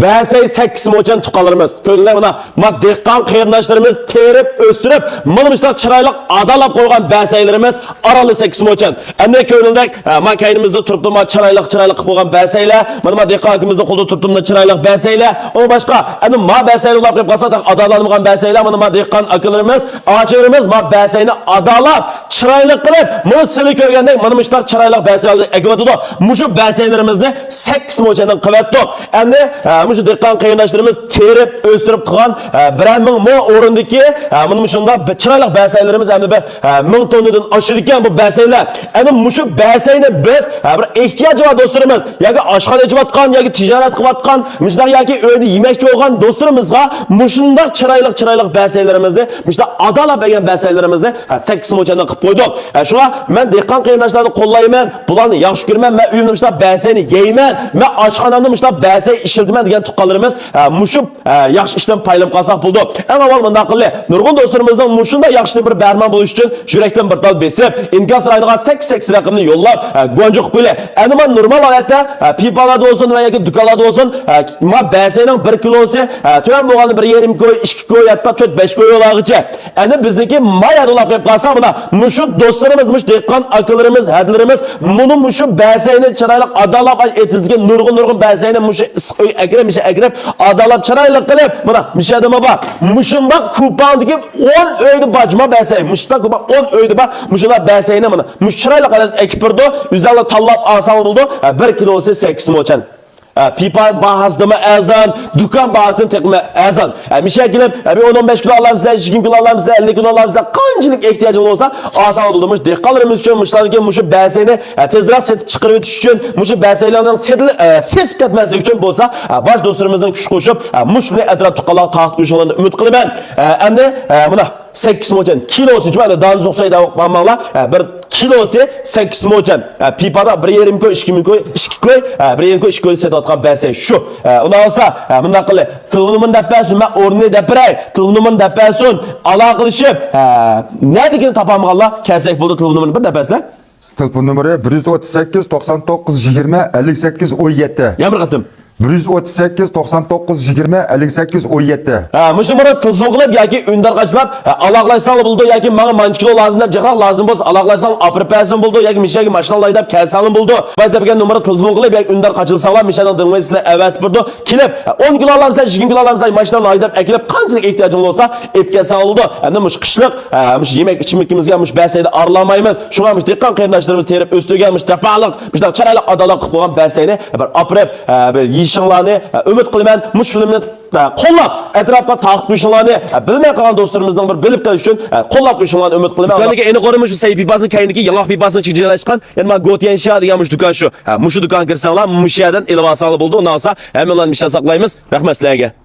Bəsəy 8 moçan tuqalarımız. Köylülər buna dehqan qeyrindaşlarımız terip, östürüp, mılmışlar çıraylık adalap koygan bəsəylərimiz aralı 8 moçan. Əmdə köylülər, kaynımızda turupduğum çıraylık koygan bəsəylə, buna dehqan hakimizdə qolda turupduğum çıraylık bəsəylə, onu başqa, əmdə bəsəylə olaq qeyb qalsa da adalanmıqan bəsəylə, buna dehqan akıllarımız, ağaçlarımız bəsəyini adalap, çıraylık qılıb, bunu sili körgəndək, mılmışlar çıraylık bəsəylə əqvatıdı. Muşu bəsəylərimizni 8 moçandan qıvatdı. Əmdə muşu dehqan qeyrindaşlarımız terip, östürüp qılan biren bin orundaki bunun şunda çıraylık bəsəylərimiz hem de 1000 tonundan aşırı iken bu bəsəylər. Yani muşu bəsəyini biz bir ihtiyacı var dostlarımız. Ya ki aşxanacı batqan, ya ki ticaret qıvatqan, muşlar ya ki öyle yemekçi olgan dostlarımızga muşunda çıraylık bəsəylərimizni, muşda adala bəgən bəsəylərimizni 8 moçandan qıp koyduk. Şuna ben dehqan qeyrindaşlarını qollayman, bularını yaxşı görmən, ben uyumda muşda bəsəyini yeymen, ben aşxanamda muşda bəsəy işildimen degan tuqqanlarımız muşu yaxşı işten paylam qalsaq buldu. En avval bunda akıllı. Nurgun dostlarımızdan muşunda yaxşı bir berman buluş için yürekten bir dal besip, imkas raydığa 8 rakımını yollap, goncuk böyle. Endiman normal hayatta pipalarda olsun veya ki dükalarda olsun, bəsəyinin 1 kilosu, tüyen boğanı bir yerim koy, 2 koy, yatpa 5 koy olağıca. Endi bizdeki maya dolap yap qalsa buna, muşu dostlarımızmış, dehqan akıllarımız, hədlərimiz, bunu muşu bəsəyini çıraylık adalap etizdiğin nurgun bəsəyini muşu egrep, adalap çıraylık qılıb, buna, mişadıma bak, muşunda kupandaki 10 öydü bacıma bəsəy, muşda kupa 10 öydü bak, muşunda bəsəyini buna, muş çıraylık ekipirdi, üzerinde tallap asan buldu, 1 kilosu 8 moçan. Pipa bahasdımı ezan, dükkan bahasını tekme ezan. Bir şey gelip 10-15 kilo alamızda, 20 kilo alamızda, 50 kilo alamızda kancılık ihtiyacın olsa asan olmuş. Dehqanlarımız için muşlardaki muşu bəsəyini tezrak setip çıkarıp ötüş için, muşu bəsəylərden ses ketmezlik için bolsa baş dostlarımızın küç koşup muşunu etraf tuqqalaq taqt düşün olanı ümit kılı ben. Hem de buna 8 moçan kilosu cüvəndə danız oxsaydı bakmaqla bir kilosu 8 moçan. Pipada bir yerim koy, 2 koy, 2 koy, bir yerim koy, 2 koy set atqan bəsəy şu. Ondan olsa bunda qılı tığınımın dəpəsin, mən orunu dəpirəy, tığınımın dəpəsin, ala qılışıb, nə dikini tapamaqla kəsək buldu tığınımın bir dəpəsinə? Telefon numara 138 99 20 58 17. Yamır qatım. 138 99 20 58 17. Muştu bana telefon qılıb yoki ündarqaçlab alaqlaysan buldu yoki mənə mançkilo lazım deb jaqaq lazım bolsa alaqlaysan apırpəsin buldu yoki mişəki maşinalayıb deb kəlsanın buldu. Vay degan numara telefon qılıb yoki ündarqaçılsalar mişədən dınqaysızlar evet burdu. Kilib 10 kilo alamızda 20 kilo alamızda maşinalayıb deb əkilib qançılıq ehtiyacın olsa epkə salındı. Hem de muş qışlıq muş yemek içimlikimizə muş bəsəydə arlamayımız. Şuna muş dehqan qeyrindaşlarımız terip östügelmiş tapalıq, muşda çıraylı adalaq qılıb qoğan bəsəyini bir apırıb bir yişinlarını ümit qılıman muş filmini qollab etrafqa taqib qo'yishinglarni bilmay qolgan do'stlarimizdan bir bilib qolish uchun qollab qo'yishinglarni umid qilaman. Do'konga endi qo'rimish shu Sayy pipasini kayniki yangoq pipasini chijilashgan. Endi men Gotiyansha degan mush do'kon shu. Mushu do'kon kirsanglar mush yerdan ilib olsanglar bo'ldi. Undan so'ng hammalarni misha saqlaymiz. Rahmat sizlarga.